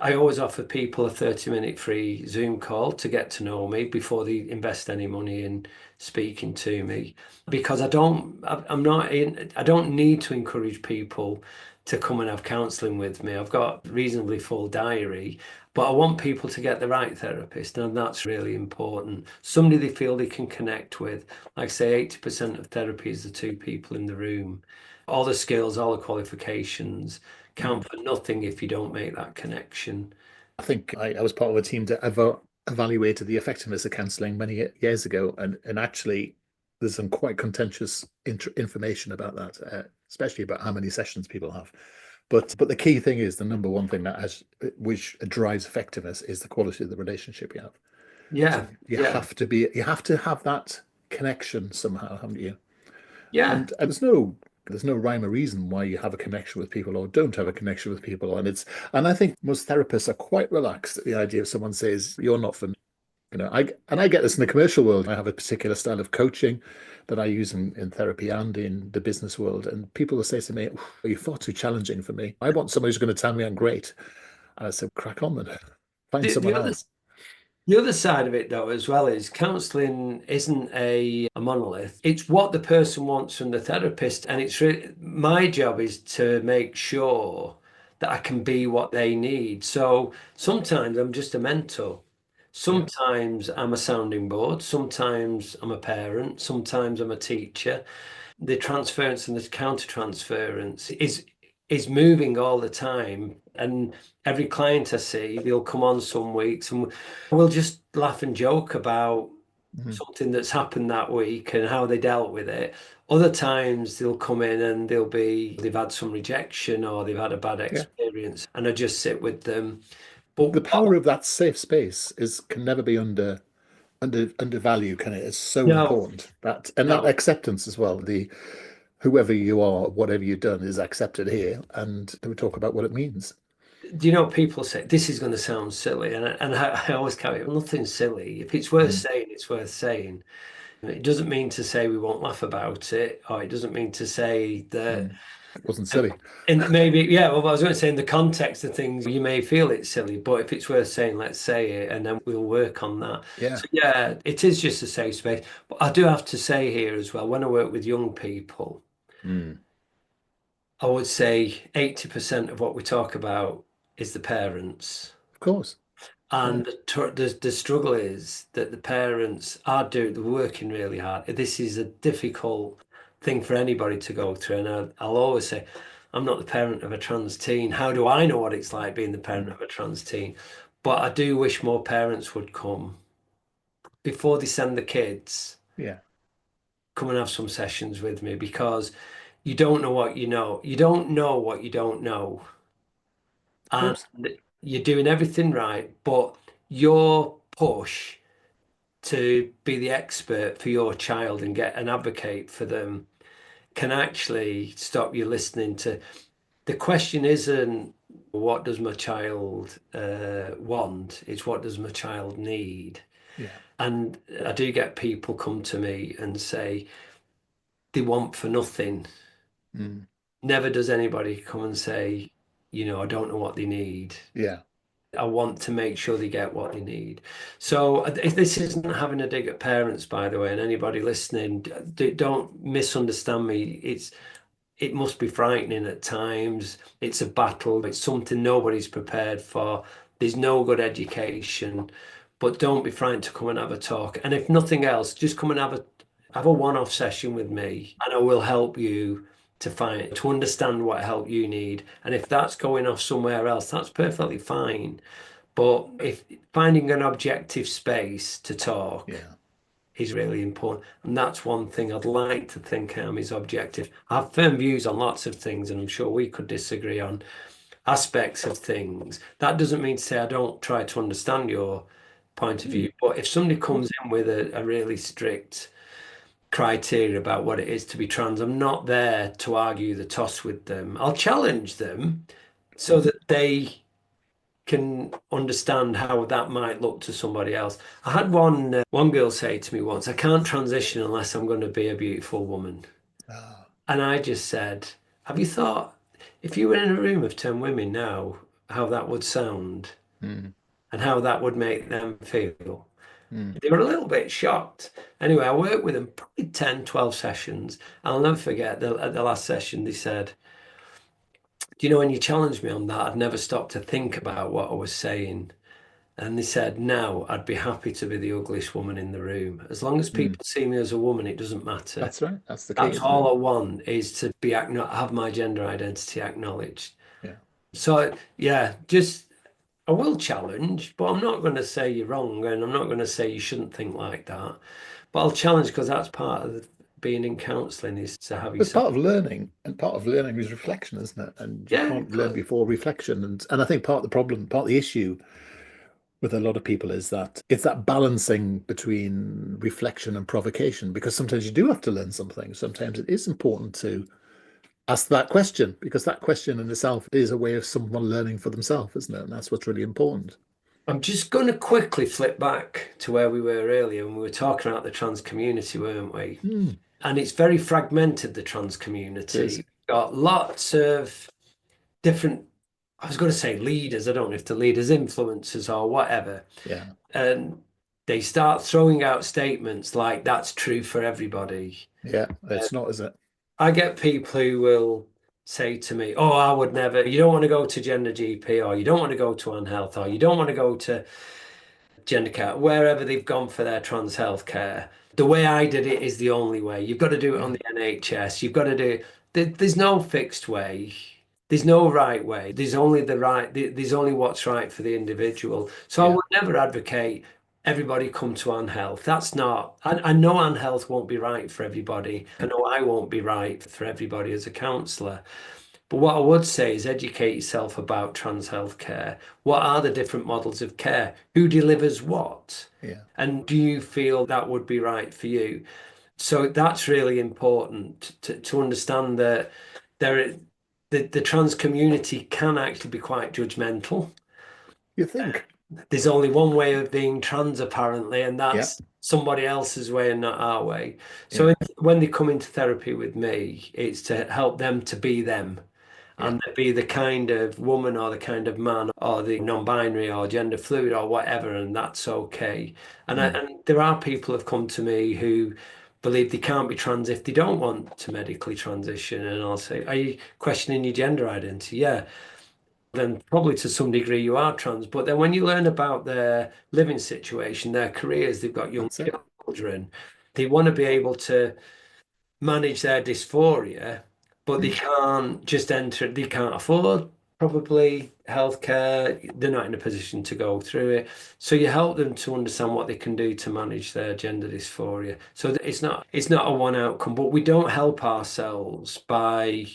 I always offer people a 30-minute free Zoom call to get to know me before they invest any money in speaking to me, because I'm not in, I don't need to encourage people to come and have counselling with me. I've got a reasonably full diary, but I want people to get the right therapist, and that's really important. Somebody they feel they can connect with. Like I say, 80% of therapy is the two people in the room. All the skills, all the qualifications Mm. count for nothing if you don't make that connection. I think I was part of a team that ever evaluated the effectiveness of counselling many years ago, and actually, there's some quite contentious information about that, especially about how many sessions people have. But the key thing is the number one thing that which drives effectiveness is the quality of the relationship you have. So Yeah, yeah, you have to have that connection somehow, haven't you? yeah. And there's no rhyme or reason why you have a connection with people or don't have a connection with people. And I think most therapists are quite relaxed at the idea if someone says you're not for me. I get this in the commercial world. I have a particular style of coaching that I use in therapy and in the business world. And people will say to me, you're far too challenging for me. I want somebody who's going to tell me I'm great. And I said, crack on then. Find The someone other else. the other side of it though as well is counselling isn't a monolith. It's what the person wants from the therapist, and it's really my job is to make sure that I can be what they need. So sometimes I'm just a mentor. Yeah. Sometimes I'm a sounding board. Sometimes I'm a parent. Sometimes I'm a teacher. The transference and the counter transference is moving all the time. And every client I see, they'll come on some weeks and we'll just laugh and joke about Mhm. something that's happened that week and how they dealt with it. Other times they'll come in and they've had some rejection or they've had a bad Yeah. experience, and I just sit with them. But The power of that safe space is can never be undervalued, can it? It's so no, important that no. acceptance as well. The whoever you are, whatever you've done is accepted here, and we talk about what it means. Do you know, people say this is going to sound silly, and I always carry it. Nothing silly. If it's worth Mm, saying, it's worth saying. It doesn't mean to say we won't laugh about it, or it doesn't mean to say that. mm. It wasn't silly. And maybe, yeah. Well, I was going to say in the context of things, you may feel it's silly, but if it's worth saying, let's say it, and then we'll work on that. Yeah. So yeah, it is just a safe space. But I do have to say here as well, when I work with young people, Mm. I would say 80% of what we talk about is the parents. Of course. Yeah. And the struggle is that the parents are they're working really hard. This is a difficult thing for anybody to go through. And I'll always say, I'm not the parent of a trans teen. How do I know what it's like being the parent Mm. of a trans teen? But I do wish more parents would come before they send the kids, Yeah. come and have some sessions with me, because you don't know what you know. You don't know what you don't know. Of And course. you're doing everything right, but your push to be the expert for your child and get an advocate for them can actually stop you listening to the question isn't what does my child want, it's what does my child need. Yeah. And I do get people come to me and say they want for nothing. Mm. Never does anybody come and say, I don't know what they need. Yeah. I want to make sure they get what they need. So if this isn't having a dig at parents, by the way, and anybody listening, don't misunderstand me. It must be frightening at times. It's a battle. It's something nobody's prepared for. There's no good education, but don't be frightened to come and have a talk. And if nothing else, just come and have a one-off session with me, and I will help you to understand what help you need. And if that's going off somewhere else, that's perfectly fine. But if finding an objective space to talk Yeah. is really important, and that's one thing I'd like to think is objective. I have firm views on lots of things, and I'm sure we could disagree on aspects of things. That doesn't mean to say I don't try to understand your point of Hmm. view, but if somebody Of comes course. in with a really strict criteria about what it is to be trans, I'm not there to argue the toss with them. I'll challenge them so Hmm. that they can understand how that might look to somebody else. I had one girl say to me once, "I can't transition unless I'm going to be a beautiful woman." Ah. And I just said, "Have you thought if you were in a room of 10 women now, how that would sound Hmm. and how that would make them feel?" Hmm. They were a little bit shocked. Anyway, I worked with them probably 10, 12 sessions. I'll never forget at the last session, they said, "Do you know when you challenged me on that, I'd never stopped to think about what I was saying." And they said, "Now I'd be happy to be the ugliest woman in the room. As long as Hmm. people see me as a woman, it doesn't matter. That's right. That's the key, That's isn't it? all I want is to have my gender identity acknowledged." Yeah. So yeah, just I will challenge, but I'm not going to say you're wrong, and I'm not going to say you shouldn't think like that. But I'll challenge because that's part of being in counselling is to have It's yourself. part of learning, and part of learning is reflection, isn't it? And you Yeah, can't learn before reflection. And I think part of the problem, part of the issue with a lot of people is that it's that balancing between reflection and provocation, because sometimes you do have to learn something. Sometimes it is important to ask that question, because that question in itself is a way of someone learning for themselves, isn't it? And that's what's really important. I'm just going to quickly flip back to where we were earlier when we were talking about the trans community, weren't we? Hmm. And it's very fragmented, the trans It is. community. Got lots of different, I was going to say leaders, I don't know if the leaders, influencers or whatever. Yeah. And they start throwing out statements like that's true for everybody. Yeah. Uh, It's not, is it? I get people who will say to me, "Oh, I would never, you don't want to go to GenderGP, or you don't want to go to Unhealth, or you don't want to go to GenderCare, wherever they've gone for their trans healthcare. The way I did it is the only way. You've got to do it on Yeah. the NHS. You've got to do it. There's no fixed way. There's no right way. There's only there's only what's right for the individual. So I Yeah. would never advocate everybody come to Anne Health. That's not, I know Anne Health won't be right for everybody. I know I won't be right for everybody as a counsellor. But what I would say is educate yourself about trans healthcare. What are the different models of care? Who delivers what? Yeah. And do you feel that would be right for you? So that's really important to understand that there the trans community can actually be quite judgmental. You think? There's only one way of being trans, apparently, and Yeah. that's somebody else's way and not our way. So Yeah. when they come into therapy with me, it's to help them to be them Yeah. and be the kind of woman or the kind of man or the non-binary or gender fluid or whatever, and that's okay. Mm. And there are people who've come to me who believe they can't be trans if they don't want to medically transition, and I'll say, "Are you questioning your gender identity?" Yeah. Then probably to some degree you are trans, but then when you learn about their living situation, their careers, they've got young That's it. children, they want to be able to manage their dysphoria, but they Mm. can't just enter, they can't afford probably healthcare. They're not in a position to go through it. So you help them to understand what they can do to manage their gender dysphoria. So that it's not a one outcome, but we don't help ourselves by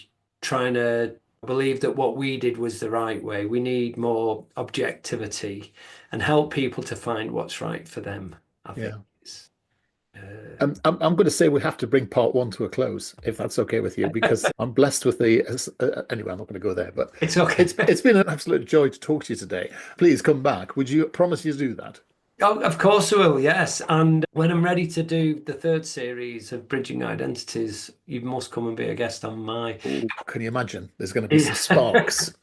trying to believe that what we did was the right way. We need more objectivity and help people to find what's right for them, I think. Yeah. Is, I'm going to say we have to bring part one to a close, if that's okay with you, because I'm blessed with the. Anyway, I'm not going to go there, but it's okay. it's been an absolute joy to talk to you today. Please come back. Would you promise you to do that? Oh, of course I will, yes. And when I'm ready to do the third series of Bridging Identities, you must come and be a guest on my. Oh, can you imagine? There's going to be some sparks.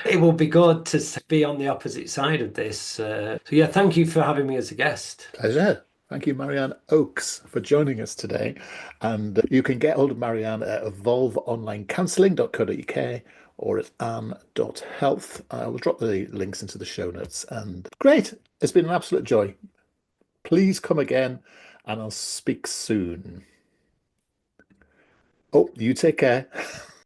It will be good to be on the opposite side of this. So, yeah, thank you for having me as a guest. Pleasure. Thank you, Marianne Oakes, for joining us today. And you can get hold of Marianne at evolveonlinecounselling.co.uk, or at ann.health. I will drop the links into the show notes. And great, it's been an absolute joy. Please come again, and I'll speak soon. Oh, you take care.